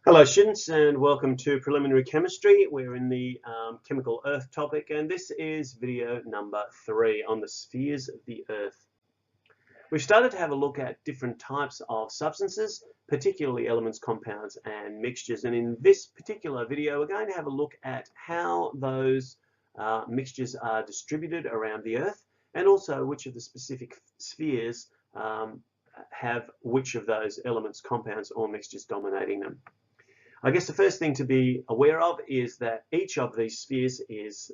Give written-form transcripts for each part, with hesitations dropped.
Hello students, and welcome to preliminary chemistry. We're in the chemical earth topic, and this is video number 3 on the spheres of the earth. We've started to have a look at different types of substances, particularly elements, compounds and mixtures, and in this particular video we're going to have a look at how those mixtures are distributed around the earth, and also which of the specific spheres have which of those elements, compounds or mixtures dominating them. I guess the first thing to be aware of is that each of these spheres is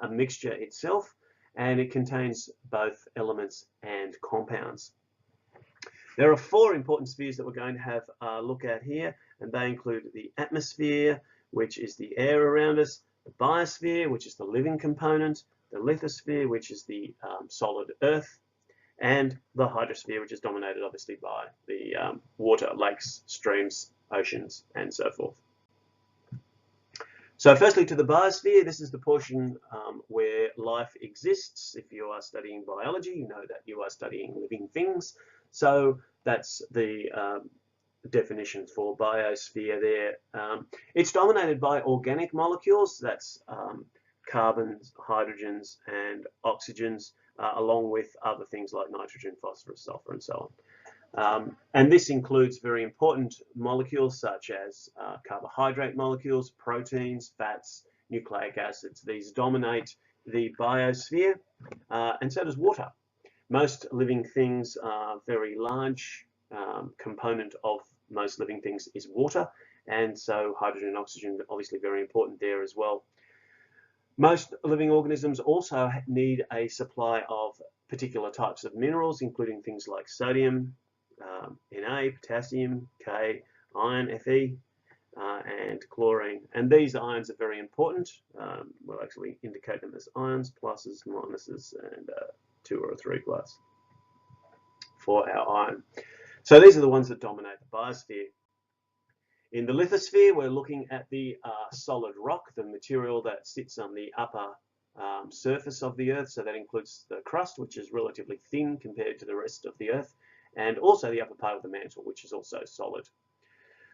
a mixture itself, and it contains both elements and compounds. There are 4 important spheres that we're going to have a look at here, and they include the atmosphere, which is the air around us, the biosphere, which is the living component, the lithosphere, which is the solid earth, and the hydrosphere, which is dominated obviously by the water, lakes, streams, oceans, and so forth. So firstly, to the biosphere, this is the portion where life exists. If you are studying biology, you know that you are studying living things. So that's the definition for biosphere there. It's dominated by organic molecules, that's carbons, hydrogens, and oxygens, along with other things like nitrogen, phosphorus, sulfur, and so on. And this includes very important molecules such as carbohydrate molecules, proteins, fats, nucleic acids. These dominate the biosphere, and so does water. Most living things are very large. Component of most living things is water, and so hydrogen and oxygen are obviously very important there as well. Most living organisms also need a supply of particular types of minerals, including things like sodium, Na, potassium, K, iron, Fe, and chlorine. And these ions are very important. We'll actually indicate them as ions, pluses, minuses, and 2 or 3 plus for our iron. So these are the ones that dominate the biosphere. In the lithosphere, we're looking at the solid rock, the material that sits on the upper surface of the earth. So that includes the crust, which is relatively thin compared to the rest of the earth, and also the upper part of the mantle, which is also solid.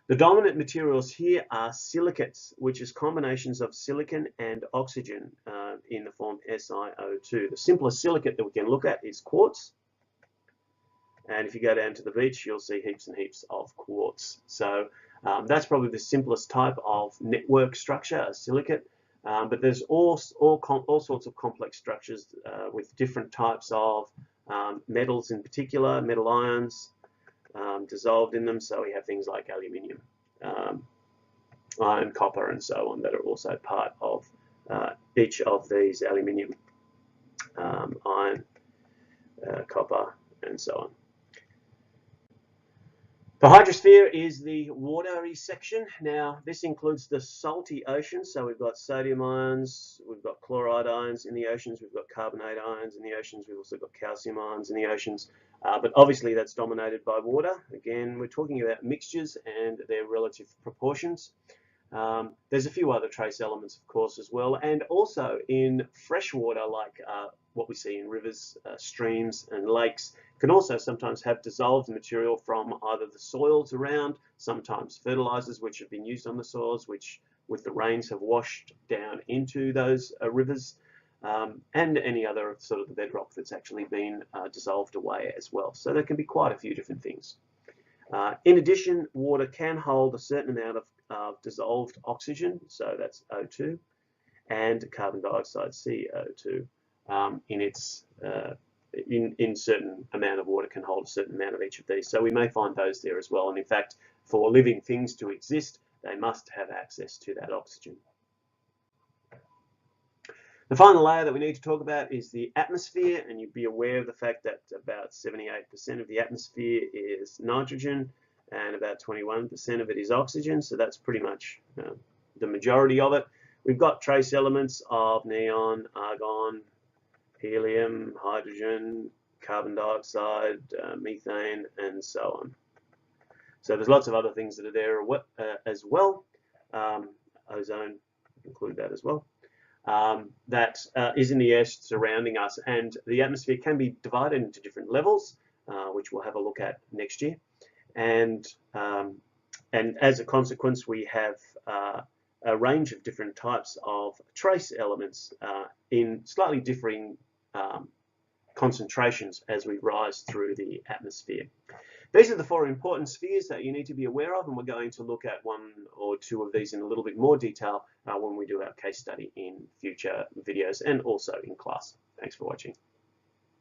The dominant materials here are silicates, which is combinations of silicon and oxygen in the form SiO2. The simplest silicate that we can look at is quartz. And if you go down to the beach, you'll see heaps and heaps of quartz. So that's probably the simplest type of network structure, a silicate. But there's all sorts of complex structures with different types of metals, in particular, metal ions dissolved in them. So we have things like aluminium, iron, copper, and so on that are also part of each of these: aluminium, iron, copper, and so on. The hydrosphere is the watery section. Now, this includes the salty oceans. So we've got sodium ions, we've got chloride ions in the oceans, we've got carbonate ions in the oceans, we've also got calcium ions in the oceans. But obviously that's dominated by water. Again, we're talking about mixtures and their relative proportions. There's a few other trace elements, of course, as well. And also in fresh water, like what we see in rivers, streams, and lakes, can also sometimes have dissolved material from either the soils around, sometimes fertilizers which have been used on the soils, which with the rains have washed down into those rivers, and any other sort of the bedrock that's actually been dissolved away as well. So there can be quite a few different things. In addition, water can hold a certain amount of dissolved oxygen, so that's O2, and carbon dioxide, CO2, in certain amount of water can hold a certain amount of each of these. So we may find those there as well. And in fact, for living things to exist, they must have access to that oxygen. The final layer that we need to talk about is the atmosphere, and you'd be aware of the fact that about 78% of the atmosphere is nitrogen and about 21% of it is oxygen. So that's pretty much the majority of it. We've got trace elements of neon, argon, helium, hydrogen, carbon dioxide, methane, and so on. So there's lots of other things that are there as well. Ozone, include that as well. That is in the air surrounding us, and the atmosphere can be divided into different levels, which we'll have a look at next year. And And as a consequence, we have a range of different types of trace elements in slightly differing concentrations as we rise through the atmosphere. These are the 4 important spheres that you need to be aware of, and we're going to look at 1 or 2 of these in a little bit more detail when we do our case study in future videos and also in class. Thanks for watching.